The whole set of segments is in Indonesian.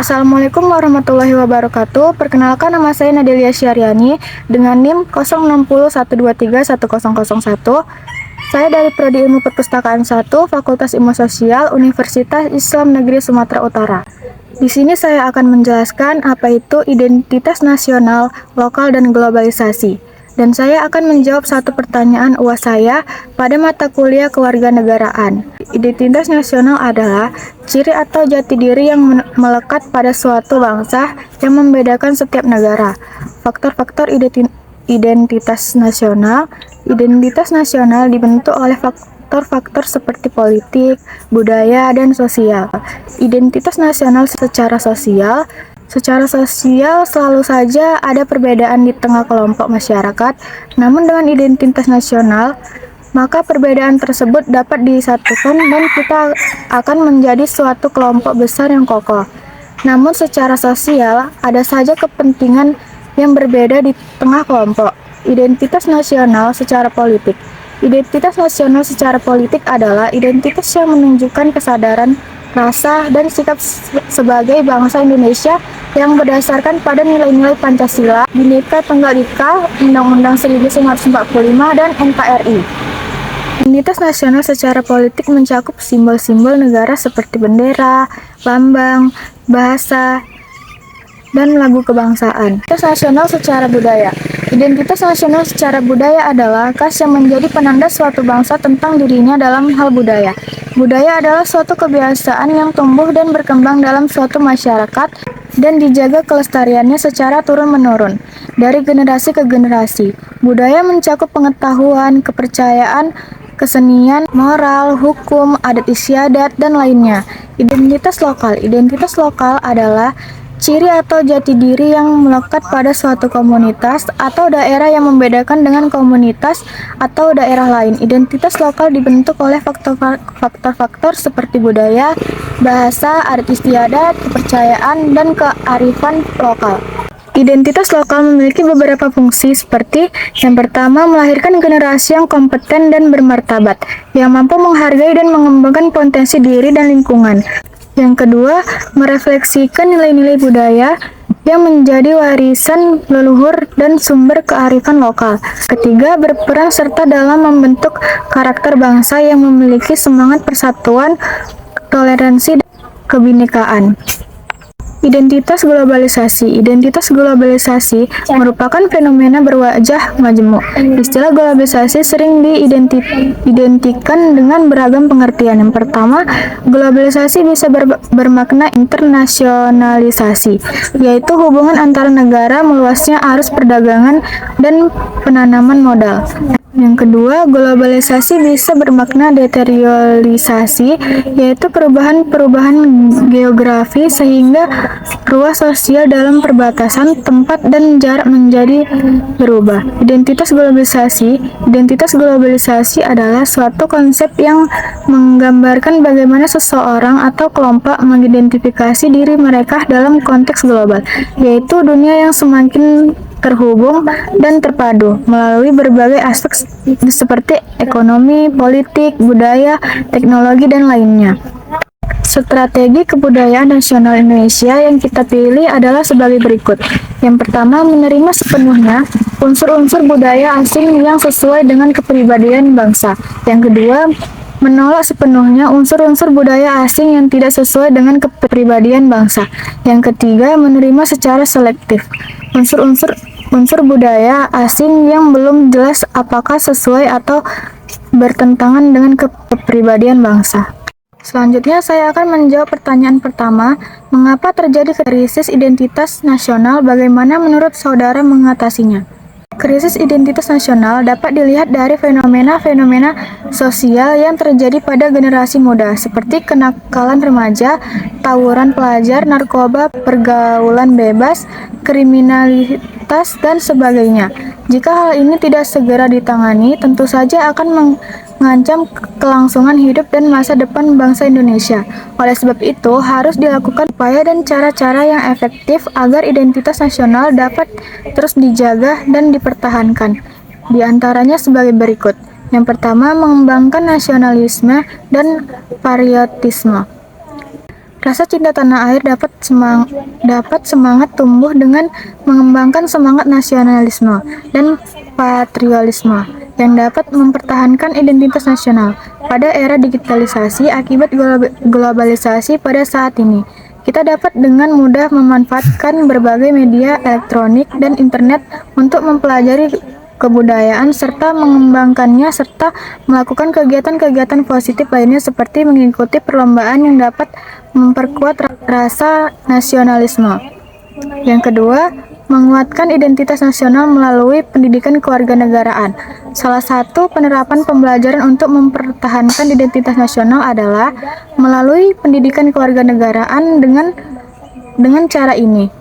Assalamualaikum warahmatullahi wabarakatuh. Perkenalkan, nama saya Nadelia Syariani dengan NIM 0601231001. Saya dari Prodi Ilmu Perpustakaan 1, Fakultas Ilmu Sosial, Universitas Islam Negeri Sumatera Utara. Di sini saya akan menjelaskan apa itu identitas nasional, lokal, dan globalisasi. Dan saya akan menjawab satu pertanyaan UAS saya pada mata kuliah kewarganegaraan. Identitas nasional adalah ciri atau jati diri yang melekat pada suatu bangsa yang membedakan setiap negara. Faktor-faktor identitas nasional dibentuk oleh faktor-faktor seperti politik, budaya, dan sosial. Identitas nasional Secara sosial selalu saja ada perbedaan di tengah kelompok masyarakat, namun dengan identitas nasional, maka perbedaan tersebut dapat disatukan dan kita akan menjadi suatu kelompok besar yang kokoh. Namun secara sosial, ada saja kepentingan yang berbeda di tengah kelompok. Identitas nasional secara politik adalah identitas yang menunjukkan kesadaran rasa, dan sikap sebagai bangsa Indonesia yang berdasarkan pada nilai-nilai Pancasila, Bhinneka Tunggal Ika, Undang-Undang 1945, dan NKRI. Identitas nasional secara politik mencakup simbol-simbol negara seperti bendera, lambang, bahasa, dan lagu kebangsaan. Identitas nasional secara budaya adalah khas yang menjadi penanda suatu bangsa tentang dirinya dalam hal budaya. Budaya adalah suatu kebiasaan yang tumbuh dan berkembang dalam suatu masyarakat dan dijaga kelestariannya secara turun-menurun, dari generasi ke generasi. Budaya mencakup pengetahuan, kepercayaan, kesenian, moral, hukum, adat istiadat, dan lainnya. Identitas lokal adalah ciri atau jati diri yang melekat pada suatu komunitas atau daerah yang membedakan dengan komunitas atau daerah lain. Identitas lokal dibentuk oleh faktor-faktor seperti budaya, bahasa, adat istiadat, kepercayaan, dan kearifan lokal. Identitas lokal memiliki beberapa fungsi seperti yang pertama, melahirkan generasi yang kompeten dan bermartabat, yang mampu menghargai dan mengembangkan potensi diri dan lingkungan. Yang kedua, merefleksikan nilai-nilai budaya yang menjadi warisan leluhur dan sumber kearifan lokal. Ketiga, berperan serta dalam membentuk karakter bangsa yang memiliki semangat persatuan, toleransi, dan kebinekaan. Identitas globalisasi merupakan fenomena berwajah majemuk. Istilah globalisasi sering diidentikan dengan beragam pengertian. Yang pertama, globalisasi bisa bermakna internasionalisasi, yaitu hubungan antara negara, meluasnya arus perdagangan dan penanaman modal. Yang kedua, globalisasi bisa bermakna deterialisasi, yaitu perubahan geografi sehingga ruas sosial dalam perbatasan, tempat, dan jarak menjadi berubah. Identitas globalisasi adalah suatu konsep yang menggambarkan bagaimana seseorang atau kelompok mengidentifikasi diri mereka dalam konteks global, yaitu dunia yang semakin terhubung dan terpadu melalui berbagai aspek seperti ekonomi, politik, budaya, teknologi, dan lainnya. Strategi kebudayaan nasional Indonesia yang kita pilih adalah sebagai berikut. Yang pertama, menerima sepenuhnya unsur-unsur budaya asing yang sesuai dengan kepribadian bangsa. Yang kedua, menolak sepenuhnya unsur-unsur budaya asing yang tidak sesuai dengan kepribadian bangsa. Yang ketiga, menerima secara selektif unsur budaya asing yang belum jelas apakah sesuai atau bertentangan dengan kepribadian bangsa. Selanjutnya saya akan menjawab pertanyaan pertama, mengapa terjadi krisis identitas nasional, bagaimana menurut saudara mengatasinya? Krisis identitas nasional dapat dilihat dari fenomena-fenomena sosial yang terjadi pada generasi muda, seperti kenakalan remaja, tawuran pelajar, narkoba, pergaulan bebas, kriminalitas, dan sebagainya. Jika hal ini tidak segera ditangani, tentu saja akan mengancam kelangsungan hidup dan masa depan bangsa Indonesia. Oleh sebab itu, harus dilakukan upaya dan cara-cara yang efektif agar identitas nasional dapat terus dijaga dan dipertahankan. Di antaranya sebagai berikut. Yang pertama, mengembangkan nasionalisme dan patriotisme. Rasa cinta tanah air dapat semangat tumbuh dengan mengembangkan semangat nasionalisme dan patriotisme yang dapat mempertahankan identitas nasional. Pada era digitalisasi akibat globalisasi pada saat ini, kita dapat dengan mudah memanfaatkan berbagai media elektronik dan internet untuk mempelajari kebudayaan serta mengembangkannya serta melakukan kegiatan-kegiatan positif lainnya seperti mengikuti perlombaan yang dapat memperkuat rasa nasionalisme. Yang kedua, menguatkan identitas nasional melalui pendidikan kewarganegaraan. Salah satu penerapan pembelajaran untuk mempertahankan identitas nasional adalah melalui pendidikan kewarganegaraan dengan cara ini.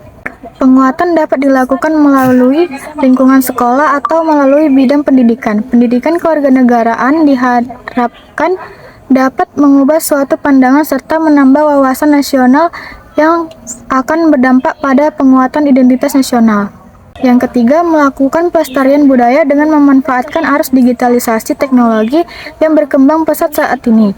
Penguatan dapat dilakukan melalui lingkungan sekolah atau melalui bidang pendidikan. Pendidikan kewarganegaraan diharapkan dapat mengubah suatu pandangan serta menambah wawasan nasional yang akan berdampak pada penguatan identitas nasional. Yang ketiga, melakukan pelestarian budaya dengan memanfaatkan arus digitalisasi teknologi yang berkembang pesat saat ini.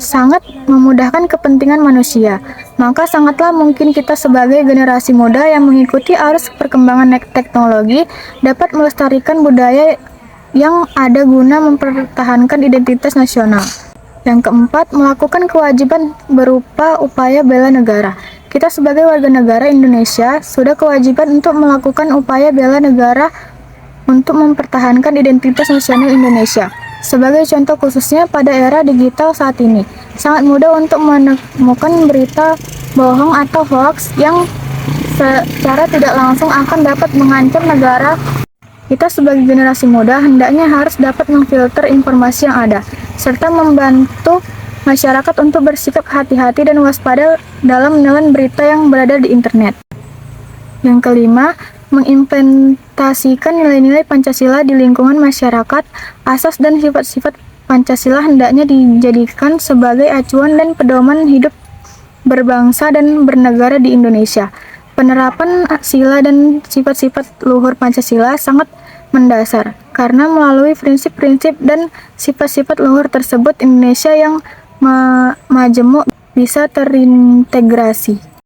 Sangat memudahkan kepentingan manusia. Maka sangatlah mungkin kita sebagai generasi muda yang mengikuti arus perkembangan teknologi dapat melestarikan budaya yang ada guna mempertahankan identitas nasional. Yang keempat, melakukan kewajiban berupa upaya bela negara. Kita sebagai warga negara Indonesia sudah kewajiban untuk melakukan upaya bela negara untuk mempertahankan identitas nasional Indonesia. Sebagai contoh khususnya pada era digital saat ini, sangat mudah untuk menemukan berita bohong atau hoax yang secara tidak langsung akan dapat mengancam negara. Kita sebagai generasi muda hendaknya harus dapat memfilter informasi yang ada, serta membantu masyarakat untuk bersikap hati-hati dan waspada dalam menelan berita yang berada di internet. Yang kelima, mengimplementasikan nilai-nilai Pancasila di lingkungan masyarakat. Asas dan sifat-sifat Pancasila hendaknya dijadikan sebagai acuan dan pedoman hidup berbangsa dan bernegara di Indonesia. Penerapan sila dan sifat-sifat luhur Pancasila sangat mendasar, karena melalui prinsip-prinsip dan sifat-sifat luhur tersebut Indonesia yang majemuk bisa terintegrasi.